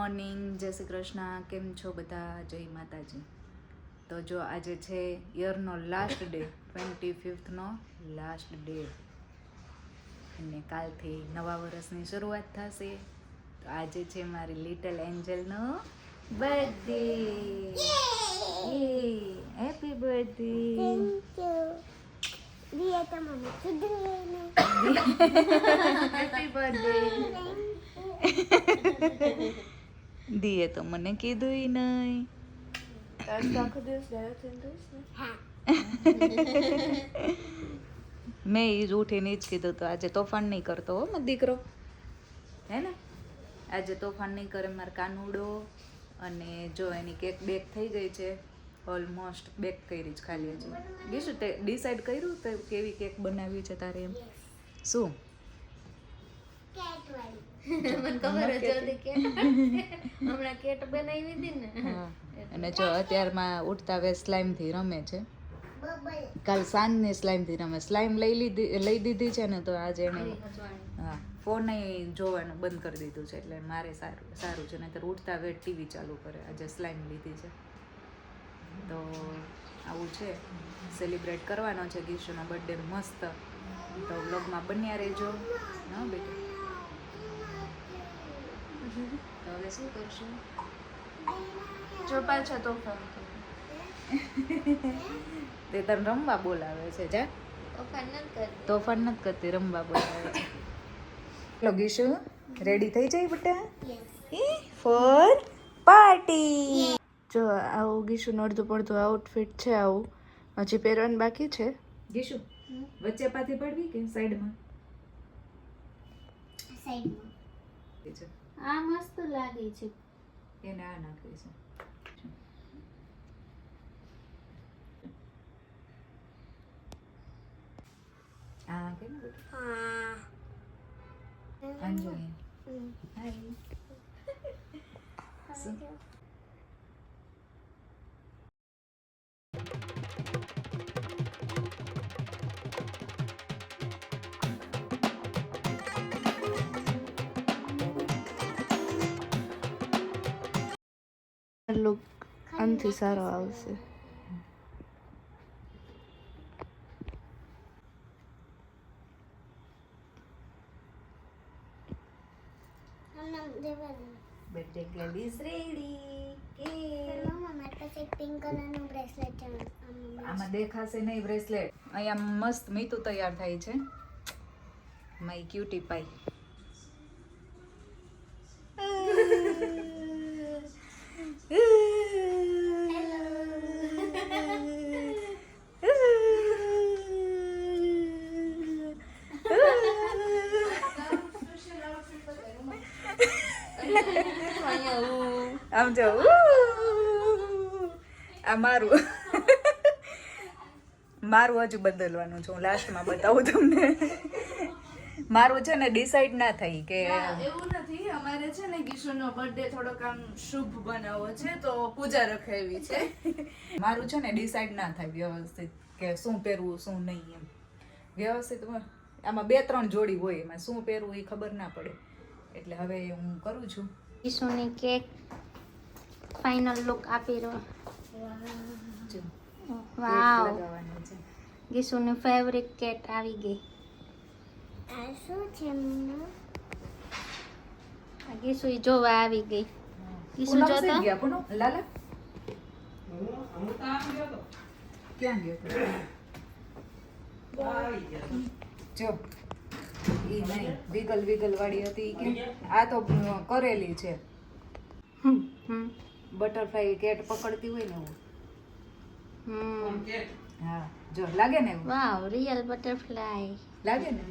Morning, જય શ્રી કૃષ્ણ. કેમ છો બધા? જય માતાજી. તો જો આજે છે યરનો લાસ્ટ ડે, 25નો લાસ્ટ ડે, અને કાલથી નવા વર્ષની શરૂઆત થશે. તો આજે છે મારી લિટલ એન્જલનો birthday. Happy birthday. Happy birthday. દીએ તો મને કીધું નહીં. મેં એ જ ઉઠીને જ કીધું તો આજે તોફાન નહીં કરતો હો મારો દીકરો, હે ને? આજે તોફાન નહીં કરે મારો કાનુડો. અને જો એની કેક બેક થઈ ગઈ છે, ઓલમોસ્ટ બેક કરી જ ખાલી હજી. ગીશું તે ડિસાઈડ કર્યું તો કેવી કેક બનાવી છે તારે? એમ શું મને ખબર જ હતી કે હમણાં કેટ બનાવી હતી ને. અને જો અત્યારમાં ઉઠતા વે સ્લાઇમથી રમે છે. કાલ સાંજની સ્લાઇમથી રમે. સ્લાઇમ લઈ દીધી છે ને, તો આજે એને હા ફોન જોવાનું બંધ કરી દીધું છે. એટલે મારે સારું છે, નહીંતર ઉઠતા વેટ ટીવી ચાલુ કરે. આજે સ્લાઇમ લીધી છે, તો આવું છે. સેલિબ્રેટ કરવાનો છે ગીશુનો બર્થડે મસ્ત. તો વ્લોગમાં બન્યા રહેજો. હા બેટા. તો હવે શું કરશું? જો પાછા તોફાન તે તને રમવા બોલાવે છે. જા, તોફાન નથી કરતી, રમવા બોલાવે છે. લો ગીશુ, રેડી થઈ જાય બેટા ફોર પાર્ટી. જો આવું ગીશું અડધું પડધું આઉટફિટ છે. આવું હજી પહેરવાનું બાકી છે. ગીશુ, વચ્ચે પાથી પડવી કે સાઈડમાં? આ મસ્ત લાગે છે. એને આ નાખવી છે. આ કેમ બેટા? અંજલિ હાય. શું? લુક આનથી સારો આવશે. Birthday girl is ready. આમાં દેખાશે નહીં બ્રેસલેટ. અહીંયા મસ્ત મીતુ તૈયાર થાય છે. માય ક્યુટી પાઈ. આમ જો આ મારું હજુ બદલવાનું છે. હું લાસ્ટમાં બતાવું તમને. મારું છે ને ડિસાઈડ ના થઈ કે એવું નથી. અમારે છે ને ગીશુનો બર્થડે થોડોક આમ શુભ બનાવવો છે, તો પૂજા રખાવી છે. મારું છે ને ડિસાઈડ ના થાય વ્યવસ્થિત કે શું પહેરવું શું નહીં. એમ વ્યવસ્થિત આમાં 2-3 જોડી હોય, એમાં શું પહેરવું એ ખબર ના પડે. એટલે હવે હું કરું છું. ગીશુની કેક ફાઇનલ લુક આપી રહ્યો. વાવ, લગાવવાનું છે. ગીશુની ફેવરિટ કેક આવી ગઈ. આ શું છે મમ્મા? ગીશુ જોવા આવી ગઈ. ગીશુ પૂનમ જોતો શેઠ ગયા પૂનમ? લાલા ક્યાં ગયો તો? જો ઈ નહીં, વિગલ વાળી હતી કે આ તો કરેલી છે. બટરફ્લાય કેટ પકડતી હોય ને એવું. હા જો લાગે ને એવું. વાવ, રિયલ બટરફ્લાય લાગે ને?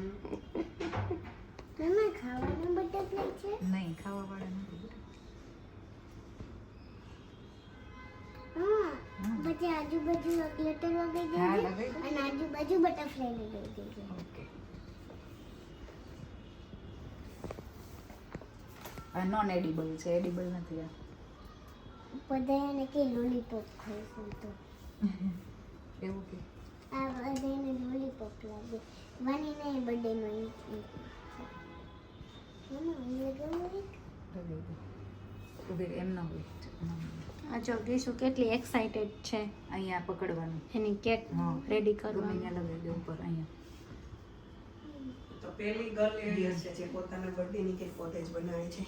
મમ્મા ખાવાનું બટરફ્લાય છે? નહીં, ખાવા વાળા નથી. હા, પછી આજુબાજુ ગ્લિટર લગાવી હા, દેજે લગાવી દો. અને આજુબાજુ બટરફ્લાય લગાવી દેજે. ઓકે. આ નોન એડિબલ છે, એડિબલ નથી. આ બધાને કે લોલીપોપ ખાઈશું તો એવું કે આ બધાને લોલીપોપ લાગે. વાનીને બર્થડેનો મમ્મા લગાવું એક. લગાવી દો. ઉભી રહે, એમ ન હોય. આ જો ગીસુ કેટલી એક્સાઇટેડ છે અહીંયા પકડવાનું. એની કેક હા. રેડી ગમે કરવાની. અહીંયા લગાવી દે ઉપર અહીંયા. તો પહેલી ગર્લ એવી હશે જે પોતાના બર્થડેની કેક પોતે જ બનાવે છે.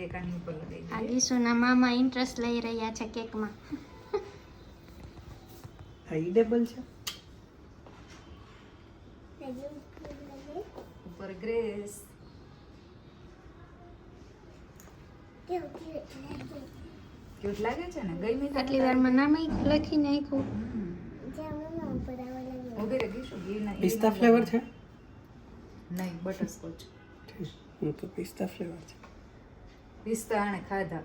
એક આની ઉપર લગાવી આ દઈએ. ગીસુના મામા ઇન્ટરેસ્ટ લઈ રહ્યા છે કેકમાં. હા ઈ ડબલ છે. ઉપર ગ્રેસ. ક્યુટ લાગે છે ને? ગઈ મેં આટલી વારમાં નામ લખી નાખ્યું. ઉભી રહે ગીશું. ઘી ના પિસ્તા ફ્લેવર છે? નહીં, બટરસ્કોચ. હું તો પિસ્તા ફ્લેવર છે. પિસ્તા આણે ખાધા.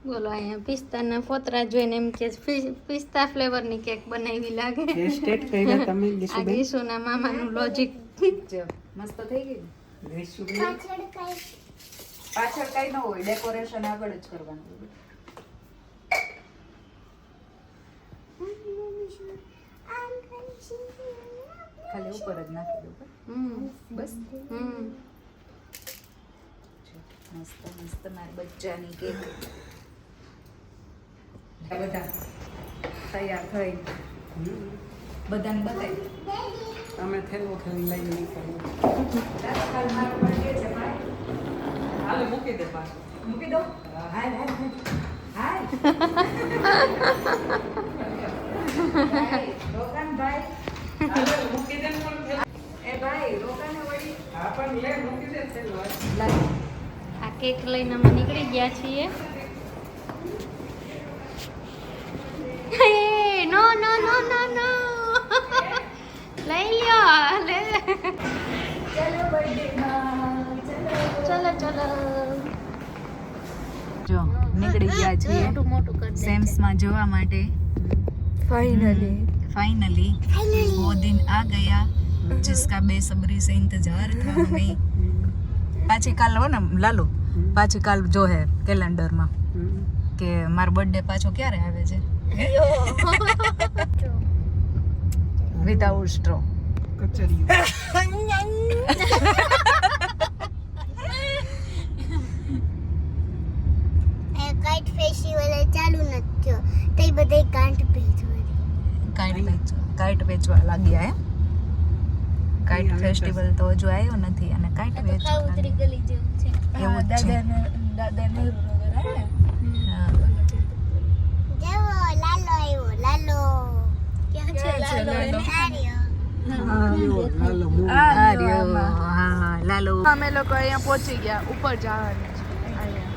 બોલો અહીંયા પિસ્તાના ફોતરા જોઈને એમ કે પિસ્તા ફ્લેવરની કેક બનાવી લાગે. ટેસ્ટેડ કર્યા તમે આ ગીસુબેન? ગીસુના મામાનું લોજિક. જો મસ્ત થઈ ગઈ ને? ગીસુબેન પાછળ કઈ ન હોય, ડેકોરેશન આગળ જ કરવાનું. ખાલી ઉપર જ નાખી દઉં બસ. મસ્ત મસ્ત મારી બચ્ચાની કેક બધા તૈયાર થઈ. બધાને બતાવી. તમે થેલો લઈને નીકળો. કાલ મારો birthday છે ભાઈ. હાલો મૂકી દે પાછું. મૂકી દો. હાય હાય હાય હાય. રોકાન ભાઈ. હાલો મૂકી દે પણ થેલો. એ ભાઈ રોકાને વળી. હા પણ લે મૂકી દે થેલો. લાવ. આ કેક લઈને અમે નીકળી ગયા છીએ. હે, નો નો નો નો નો લઈ લ્યો લે. ચલો birthday માં ચલો. ચલો ચલો. જો નીકળી ગયા છીએ મોટું મોટું કરી દે. સેમ્સમાં જવા માટે. फाइनली वो दिन आ गया जिसका बेसब्री से इंतजार था हमें. पाછી કાલ હો ને લાલુ, પાછી કાલ જો હે કેલેન્ડરમાં કે મારો બર્થડે પાછો ક્યારે આવે છે. Without straw. કચરિયું. કાઈટ ફેસ્ટિવલ ચાલુ નથી થયો તો એ બધે કાંટ કાઈટ વેચવા લાગ્યા હે. કાઈટ ફેસ્ટિવલ તો હજુ આવ્યો નથી અને કાઈટ વેચવા લાગ્યા. ગલી જેવું છે. એવું જ છે. હા. જેવો લાલો આવ્યો લાલો. ક્યાં છે લાલો? હાલો મૂવ. આર્યો. હા લાલુ. અમે લોકો અહીંયા પહોંચી ગયા. ઉપર જવાનું છે અહીંયા.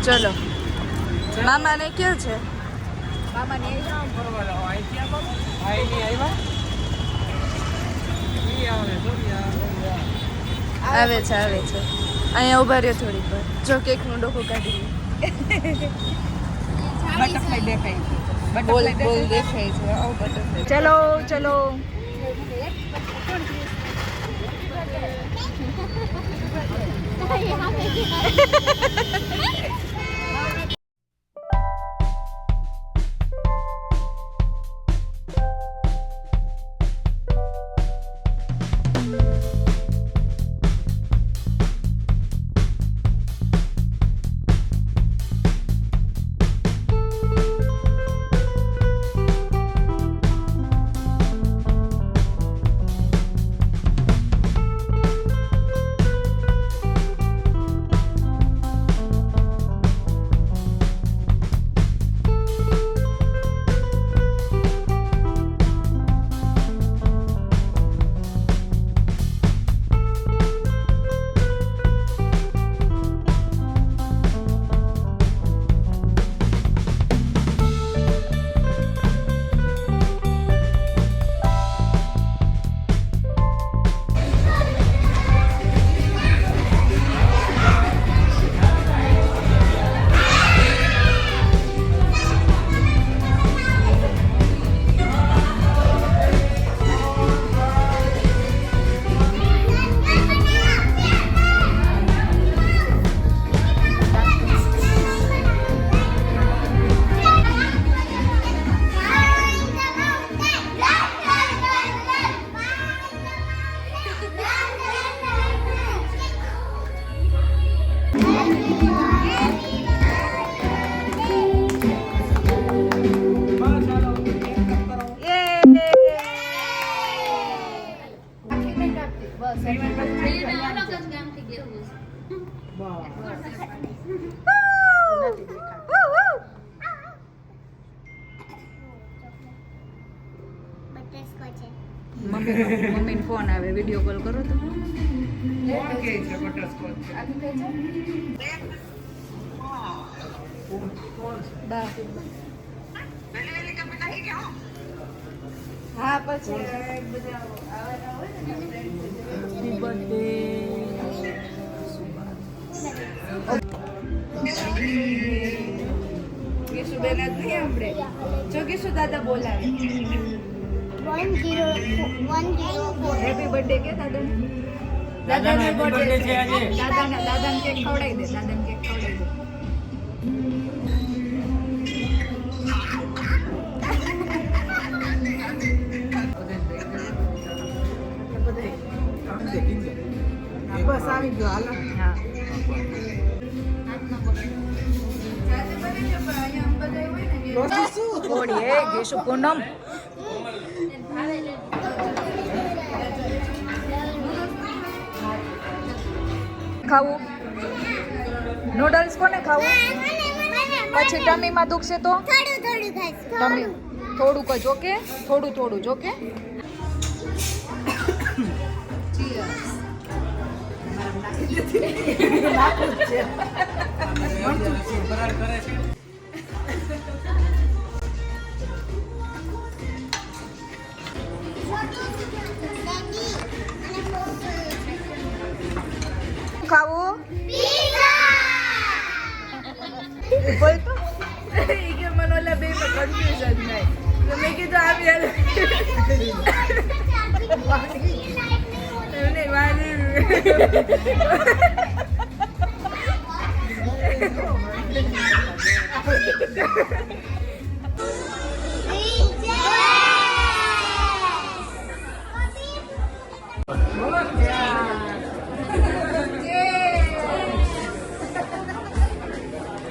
ચલો મામાને ક્યાં છે? મામાની આવે છે અહીંયા ઉભા રહ્યો થોડીક વાર. જો કેકનું ડોકું કાઢી બટરફ્લાય દેખાય. બોલ બોલ દેખાય છે. આવો butterfly. ચલો ચલો. મમ્મીને ફોન આવે, વિડીયો કોલ કરો તો. હા પછી બધા આવવાના હોય ને કેશુબેન જ નહીં આપણે જો કેશુ દાદા બોલાવે 104 હેપી બર્થડે કે દાદા? દાદાનો બર્થડે છે આજે. દાદાને કેક ખવડાવી દે, દાદાને કેક ખવડાવી દે. બસ આવી ગયો હાલો. હા સાથે બનાવીએ પણ અહીંયા બધા હોય ને થોડી એ ગેશુ પૂનમ ખાવું નૂડલ્સ કોને ખાવું? પછી ટમીમાં દુખશે તો ટમી થોડુંક જ ઓકે, થોડું જોકે. ખાવું બોલ તો. ઈ કે મને ઓલા બે પર કન્ફ્યુઝન થાય તો મેં કીધું આવી હાલ એમને વાલી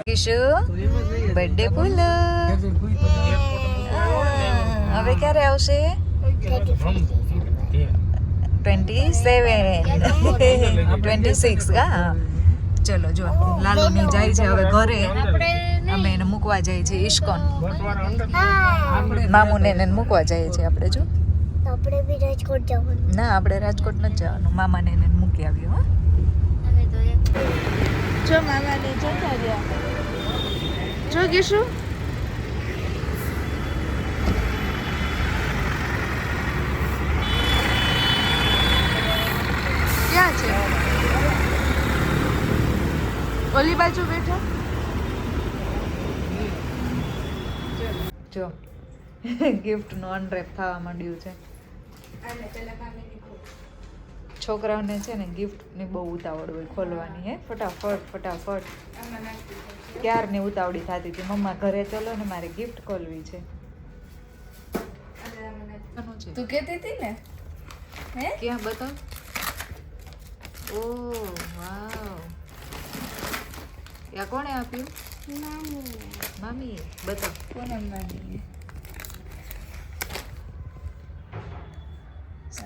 કિશુ બર્થડે ફૂલ હવે ક્યારે આવશે? 26 હા. ચલો જો લાલુની જાય છે હવે ઘરે, અમે એને મૂકવા જઈએ છીએ ઇસ્કોન. મામુને એને મૂકવા જઈએ છીએ આપણે. જો આપણે બી રાજકોટ જવાનું. ના આપણે રાજકોટ નથી જવાનું, મામાને એને મૂકી આવ્યો. હા જો મામાને જતા રહ્યા જો કેશુ ક્યાં છે? ઓલી બાજુ બેઠો જો ગિફ્ટનું અનરેપ થવા માંડ્યું છે. છોકરાઓને છે ને ગિફ્ટની બહુ ઉતાવળ હોય ખોલવાની. હે ફટાફટ ક્યારની ઉતાવળી થતી હતી, મમ્મા ઘરે ચલો ને મારે ગિફ્ટ ખોલવી છે. તું કહેતી હતી ને હે ક્યાં બતાવ. ઓ વાવ, યા કોણે આપ્યું? મામી. બતાવ. કોને માની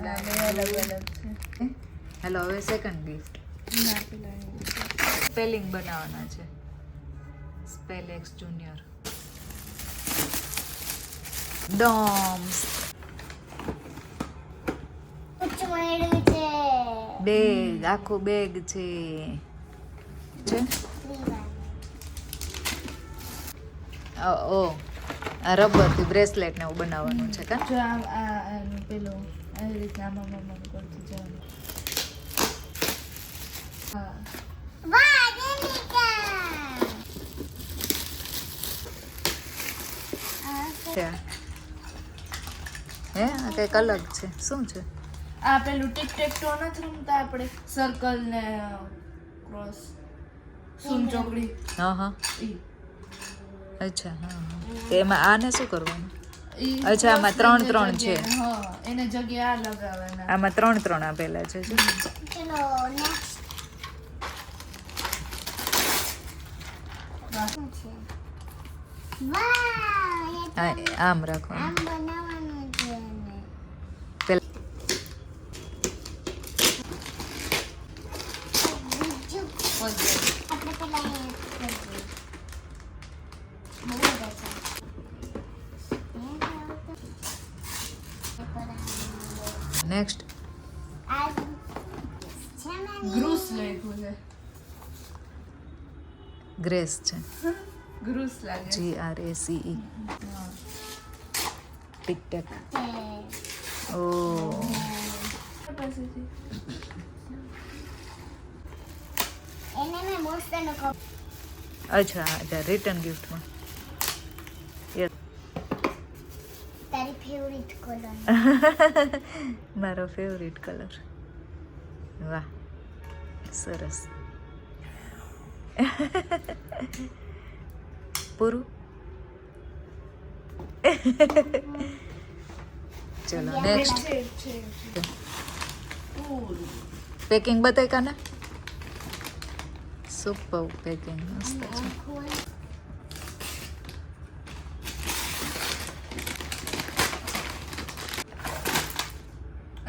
અલગ છે. હેલો હવે સેકન્ડ ગિફ્ટ. ના પેલા સ્પેલિંગ બનાવવાના છે. સ્પેલેક્સ જુનિયર ડોમ્સ. બેગ, આખું બેગ છે. ઓ આ રબરથી બ્રેસલેટ ને એવું બનાવવાનું છે કા? જો આ પેલું આવી રીતના આમાં કરતું જવાનું. હા હે આ કંઈક અલગ છે. શું છે? આ પેલું ટિક ટેક ટો નથી રમતા આપણે, સર્કલ ને ક્રોસ, સૂન ચોકડી હા ઈ અચ્છા હા. એમાં આને શું કરવાનું? ઈ અચ્છા, આમાં cross ત્રણ ની છે. જગ્યાએ, હા એને જગ્યાએ આ લગાવવાના. આમાં 3 આપેલા છે. જો ચલો નેક્સ્ટ શું છે વાહ આમ રાખવાનું આમ બનાવવાનું છે એને પેલા બીજું આપણે પેલા અહીંયા કરીએ. બહુ મજા આવે. નેક્સ્ટ આ છે ને ગ્રુસ લખ્યું છે. ગ્રેસ છે ગ્રુસ લાગે. GRACE ટિક ટેક તે ઓ પાસેથી એને મેં મસ્તનો કપ અચ્છા અચ્છા રિટર્ન ગિફ્ટમાં યસ તારી ફેવરિટ કલર મારો ફેવરિટ કલર વાહ સરસ પૂરું ચલો નેક્સ્ટ છે. ફૂલ. પેકિંગ બતાય કાના સુપર પેકિંગ મસ્ત છે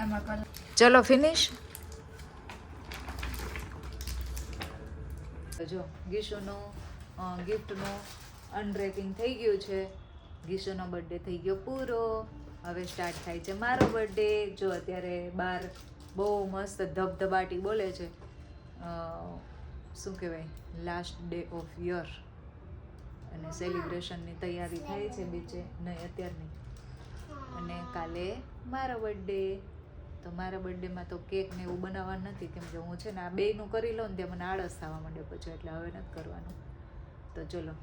આમાં કલર ચલો ફિનિશ જો ગીશુનો ગિફ્ટનું અનરેપિંગ થઈ ગયું છે. ગીશુનો બર્થડે થઈ ગયો પૂરો. હવે સ્ટાર્ટ થાય છે મારો બર્થડે. જો અત્યારે બહાર બહુ મસ્ત ધબધબાટી બોલે છે. શું કહેવાય લાસ્ટ ડે ઓફ યર અને સેલિબ્રેશનની તૈયારી થાય છે બીચે નહીં અત્યારની. અને કાલે મારો બર્થડે. તો મારા બર્થડેમાં તો કેક ને એવું બનાવવાનું નથી કેમ કે હું છે ને આ બેયનું કરી લઉં ને ત્યાં મને આળસ થવા માંડે પછી એટલે હવે નથી કરવાનું. તો ચલો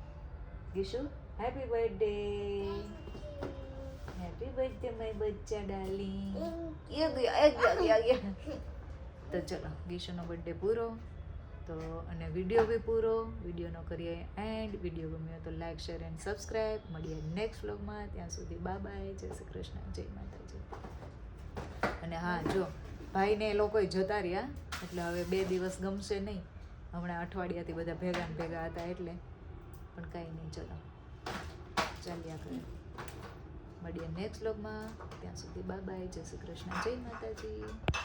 Gishu happy birthday. Happy birthday my બચ્ચા ડાર્લિંગ. તો ચલો ગીશુનો બર્થડે પૂરો. તો અને વિડીયો બી પૂરો. વિડીયોનો કરીએ એન્ડ. વિડીયો ગમ્યો તો લાઈક શેર એન્ડ સબસ્ક્રાઈબ. મળીએ નેક્સ્ટ વ્લોગમાં. ત્યાં સુધી બાય જય શ્રી કૃષ્ણ જય માતાજી. અને હા જો ભાઈને એ લોકોય જતા રહ્યા એટલે હવે 2 દિવસ ગમશે નહીં. હમણાં અઠવાડિયાથી બધા ભેગા ને ભેગા હતા એટલે પણ કાંઈ નહીં. ચલો ચાલ્યા કરે. મળીએ નેક્સ્ટ વ્લોગમાં. ત્યાં સુધી બાય જય શ્રી કૃષ્ણ જય માતાજી.